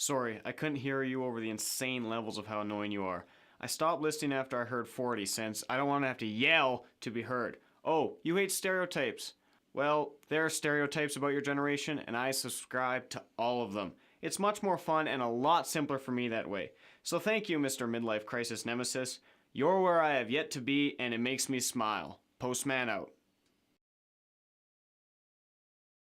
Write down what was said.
Sorry, I couldn't hear you over the insane levels of how annoying you are. I stopped listening after I heard 40 since I don't want to have to yell to be heard. Oh, you hate stereotypes. Well, there are stereotypes about your generation, and I subscribe to all of them. It's much more fun and a lot simpler for me that way. So thank you, Mr. Midlife Crisis Nemesis. You're where I have yet to be, and it makes me smile. Postman out.